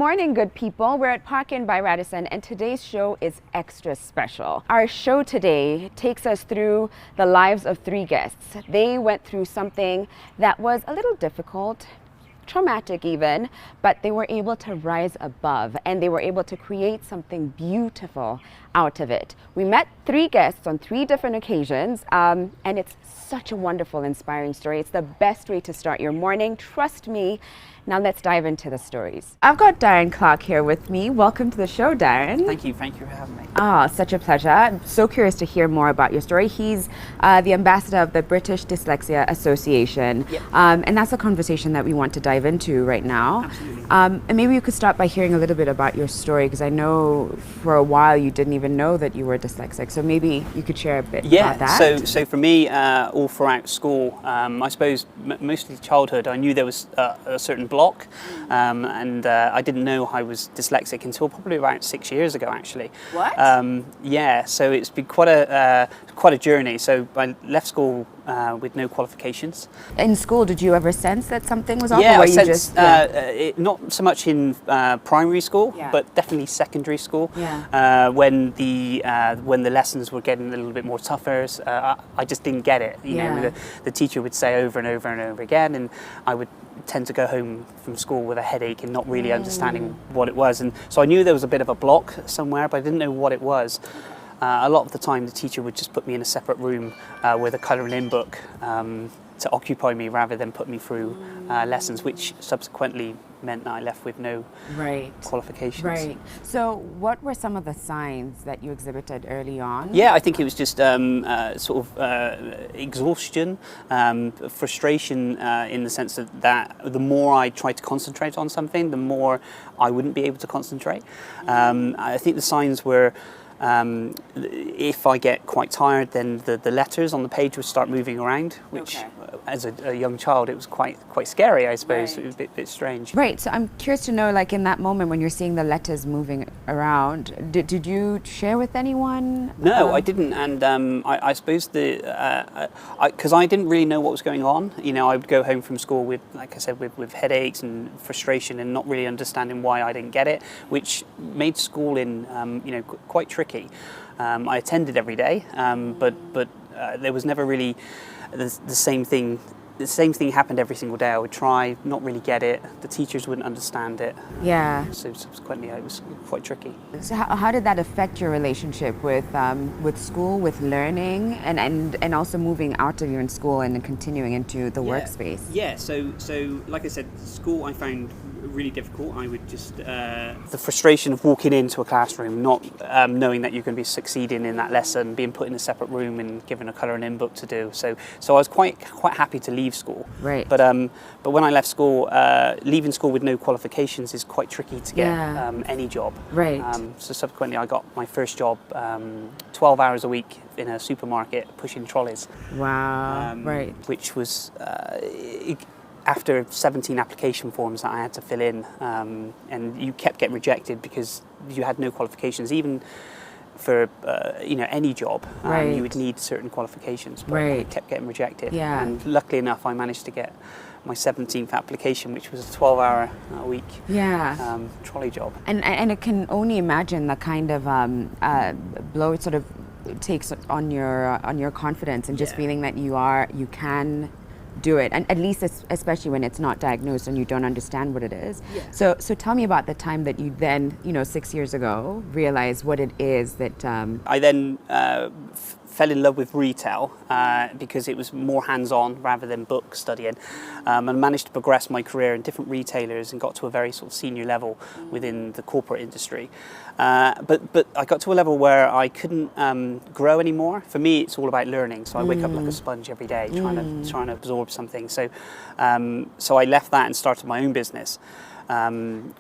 morning, good people. We're at Park Inn by Radisson, and today's show is extra special. Our show today takes us through the lives of three guests. They went through something that was a little difficult, traumatic even, but they were able to rise above and they were able to create something beautiful out of it. We met three guests on three different occasions, and it's such a wonderful, inspiring story. It's the best way to start your morning. Trust me. Now let's dive into the stories. I've got Darren Clark here with me. Welcome to the show, Darren. Thank you for having me. Such a pleasure. I'm so curious to hear more about your story. He's the ambassador of the British Dyslexia Association. Yep. And that's a conversation that we want to dive into right now. Absolutely. And maybe you could start by hearing a little bit about your story, because I know for a while you didn't even know that you were dyslexic. So maybe you could share a bit about that. So for me, all throughout school, I suppose mostly childhood, I knew there was a certain block, and I didn't know I was dyslexic until probably about 6 years ago, actually. What? Yeah, so it's been quite a journey. So I left school with no qualifications. In school, did you ever sense that something was off? Yeah, or were I you sensed, just, not so much in primary school, Yeah. but definitely secondary school. Yeah. When the lessons were getting a little bit more tougher, I just didn't get it. You know, the teacher would say over and over and over again, and I would tend to go home from school with a headache and not really understanding what it was. And so I knew there was a bit of a block somewhere, but I didn't know what it was. A lot of the time the teacher would just put me in a separate room with a colouring in book to occupy me rather than put me through lessons, which subsequently meant that I left with no qualifications. Right. So what were some of the signs that you exhibited early on? Yeah, I think it was just exhaustion, frustration in the sense that the more I tried to concentrate on something, the more I wouldn't be able to concentrate. I think the signs were if I get quite tired, then the letters on the page would start moving around, which as a young child it was quite scary, I suppose. It was a bit strange. Right, so I'm curious to know, like in that moment when you're seeing the letters moving around, did you share with anyone? No, I didn't, and I suppose because I didn't really know what was going on. You know, I would go home from school with, like I said, with headaches and frustration and not really understanding why I didn't get it, which made schooling, quite tricky. I attended every day, but there was never really the same thing. The same thing happened every single day. I would try, not really get it. The teachers wouldn't understand it. Yeah. So subsequently, it was quite tricky. So how did that affect your relationship with school, with learning, and also moving out of your school and continuing into the workspace? Yeah. So like I said, school I found really difficult. I would just the frustration of walking into a classroom, not knowing that you're going to be succeeding in that lesson, being put in a separate room and given a colouring in book to do. So I was quite happy to leave school. Right. But when I left school, leaving school with no qualifications is quite tricky to get any job. Right. So subsequently, I got my first job, 12 hours a week in a supermarket pushing trolleys. Wow. Right. Which was after 17 application forms that I had to fill in, and you kept getting rejected because you had no qualifications, even for any job. You would need certain qualifications, but I kept getting rejected. Yeah. And luckily enough, I managed to get my 17th application, which was a 12-hour a week trolley job. And I can only imagine the kind of blow it sort of takes on your confidence and just feeling that you can do it, and at least especially when it's not diagnosed and you don't understand what it is. So tell me about the time that you then 6 years ago realized what it is that I then fell in love with retail because it was more hands-on rather than book studying, and managed to progress my career in different retailers and got to a very sort of senior level within the corporate industry. But I got to a level where I couldn't grow anymore. For me, it's all about learning. So I wake up like a sponge every day, trying to absorb something. So I left that and started my own business.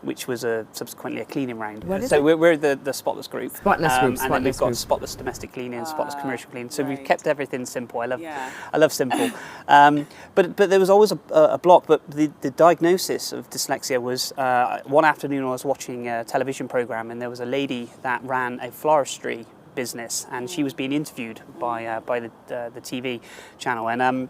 Which was subsequently a cleaning round. We're the Spotless Group. And then we've got Spotless Domestic Cleaning, Spotless Commercial Cleaning. So we've kept everything simple. I love simple. But there was always a block. But the diagnosis of dyslexia was one afternoon I was watching a television program, and there was a lady that ran a floristry business, and she was being interviewed by the TV channel, and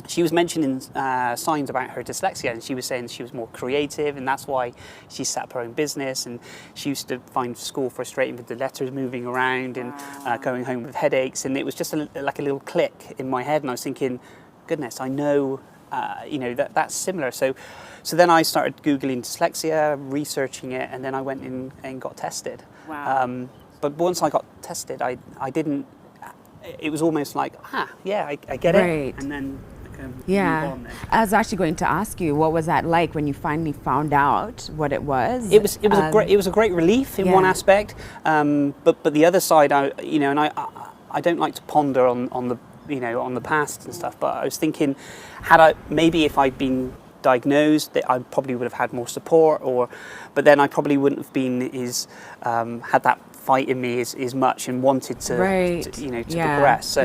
she was mentioning signs about her dyslexia, and she was saying she was more creative, and that's why she set up her own business. And she used to find school frustrating with the letters moving around and going home with headaches. And it was just like a little click in my head, and I was thinking, goodness, I know, that's similar. So then I started Googling dyslexia, researching it, and then I went in and got tested. Wow. But once I got tested, I didn't. It was almost like, I get it, and then. Move on then. I was actually going to ask you, what was that like when you finally found out what it was? It was a great relief in one aspect, but the other side, I don't like to ponder on the past and stuff. But I was thinking, if I'd been diagnosed, that I probably would have had more support, but then I probably wouldn't have been had that fight in me as much and wanted to progress. So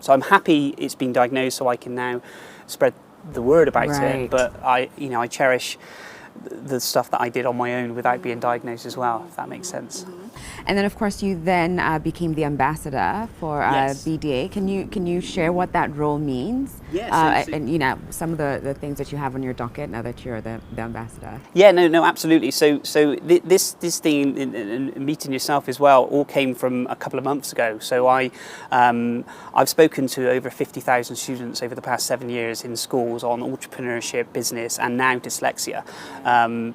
I'm happy it's been diagnosed, so I can now spread the word about it. But I cherish the stuff that I did on my own without being diagnosed as well, if that makes sense. And then, of course, you then became the ambassador for BDA. Can you share what that role means? Yes. And some of the things that you have on your docket now that you're the ambassador. Yeah, no, absolutely. So this thing and meeting yourself as well all came from a couple of months ago. So I've spoken to over 50,000 students over the past 7 years in schools on entrepreneurship, business, and now dyslexia,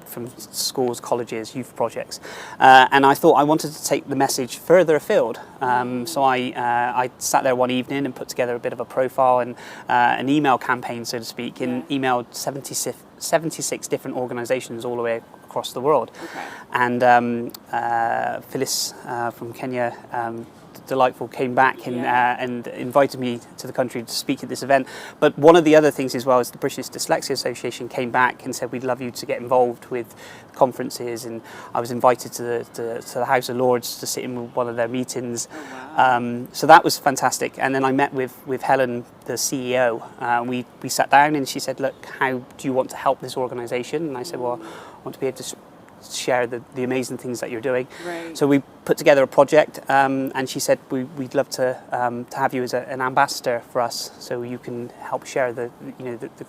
from schools, colleges, youth projects, and I thought I wanted to take the message further afield. So I sat there one evening and put together a bit of a profile and an email campaign, so to speak, and emailed 76 different organisations all the way across the world. Okay. And Phyllis from Kenya, delightful, came back and invited me to the country to speak at this event. But one of the other things as well is the British Dyslexia Association came back and said, we'd love you to get involved with conferences, and I was invited to the House of Lords to sit in with one of their meetings. Oh, wow. So that was fantastic. And then I met with Helen, the CEO. We sat down and she said, look, how do you want to help this organisation? And I said, well, I want to be able to share the amazing things that you're doing. Right. So we put together a project, and she said we'd love to have you as an ambassador for us, so you can help share the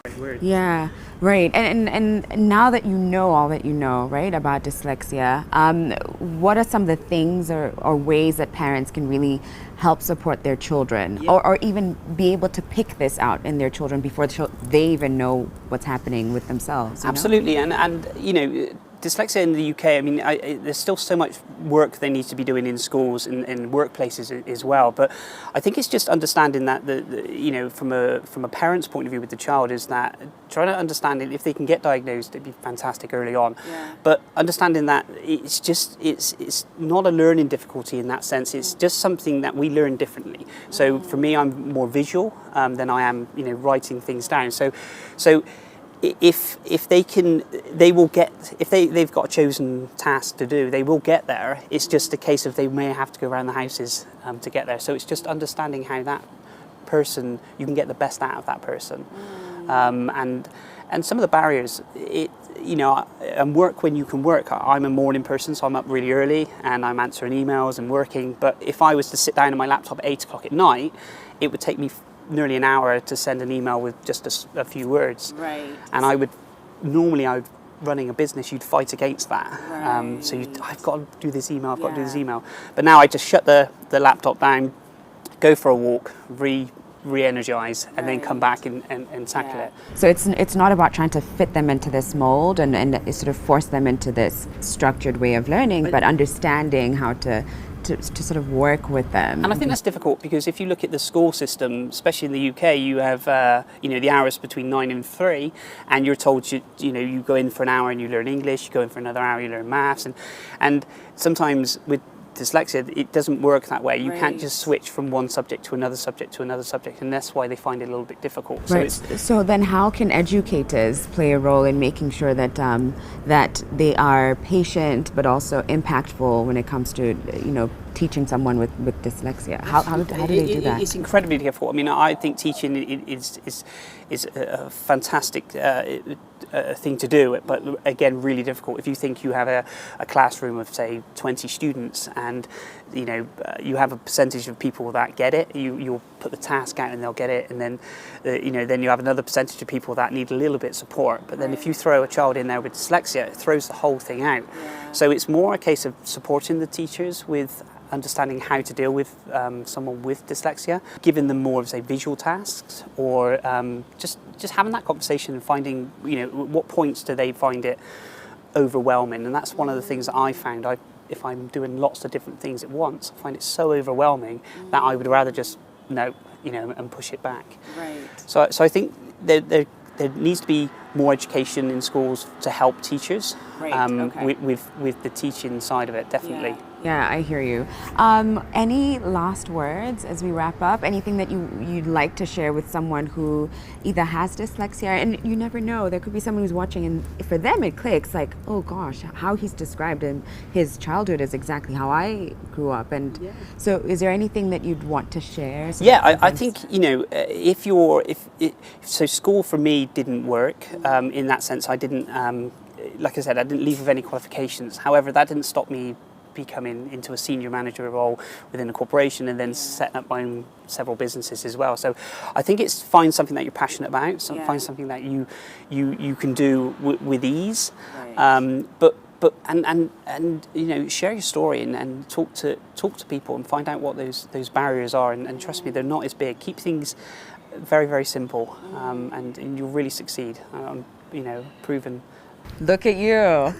great word. Yeah, right. And now that you know all that you know, right, about dyslexia, what are some of the things or ways that parents can really help support their children, or even be able to pick this out in their children before they even know what's happening with themselves? Absolutely, and dyslexia in the UK, I mean, there's still so much work they need to be doing in schools and workplaces as well. But I think it's just understanding that from a parent's point of view with the child, is that trying to understand it. If they can get diagnosed, it'd be fantastic early on. Yeah. But understanding that it's not a learning difficulty in that sense. It's just something that we learn differently. So for me, I'm more visual than I am, writing things down. So. If they can, they will get. If they've got a chosen task to do, they will get there. It's just a case of they may have to go around the houses to get there. So it's just understanding how that person, you can get the best out of that person, and some of the barriers. And work when you can work. I'm a morning person, so I'm up really early and I'm answering emails and working. But if I was to sit down on my laptop at 8 o'clock at night, it would take me nearly an hour to send an email with just a few words. Right. And I would running a business, you'd fight against that. Right. So I've got to do this email, I've got to do this email. But now I just shut the laptop down, go for a walk, re-energize, and then come back and tackle it. So it's not about trying to fit them into this mold and sort of force them into this structured way of learning, but understanding how to sort of work with them. And I think that's difficult, because if you look at the school system, especially in the UK, you have the hours between 9 and 3, and you're told you go in for an hour and you learn English, you go in for another hour you learn maths, and sometimes with dyslexia it doesn't work that way. You can't just switch from one subject to another subject to another subject, and that's why they find it a little bit difficult. Right. So then how can educators play a role in making sure that that they are patient but also impactful when it comes to teaching someone with dyslexia? How do they do that? It's incredibly difficult. I mean, I think teaching is a fantastic thing to do, but again, really difficult. If you think you have a classroom of, say, 20 students, and you have a percentage of people that get it. You'll put the task out and they'll get it, and then then you have another percentage of people that need a little bit of support. But then if you throw a child in there with dyslexia, it throws the whole thing out. So it's more a case of supporting the teachers with understanding how to deal with someone with dyslexia, giving them more of, say, visual tasks, or just having that conversation and finding, what points do they find it overwhelming. And that's one of the things that I found. If I'm doing lots of different things at once, I find it so overwhelming that I would rather just and push it back. Right. So I think there needs to be more education in schools to help teachers. Right. With the teaching side of it, definitely. Yeah, I hear you. Any last words as we wrap up? Anything that you'd like to share with someone who either has dyslexia, and you never know, there could be someone who's watching and for them it clicks, like, oh gosh, how he's described his childhood is exactly how I grew up. And so is there anything that you'd want to share? I think, so school for me didn't work in that sense. I didn't, like I said, I didn't leave with any qualifications. However, that didn't stop me becoming into a senior manager role within a corporation and then setting up my own several businesses as well. So I think it's find something that you're passionate about, find something that you can do with ease, but share your story and talk to people and find out what those barriers are, and trust me, they're not as big. Keep things very, very simple, and you'll really succeed. Proven. Look at you.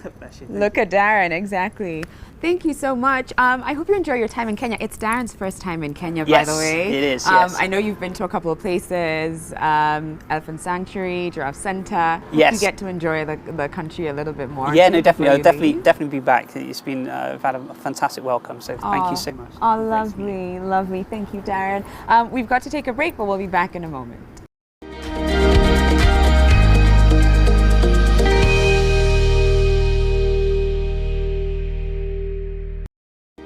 Look at Darren, exactly. Thank you so much. I hope you enjoy your time in Kenya. It's Darren's first time in Kenya, by the way. Yes, it is, yes. I know you've been to a couple of places, Elephant Sanctuary, Giraffe Centre. Yes. You get to enjoy the country a little bit more. Yeah, no, definitely. I'll definitely be back. It's been, I've had a fantastic welcome, so thank you so much. Oh, lovely, lovely. Thank you, Darren. We've got to take a break, but we'll be back in a moment.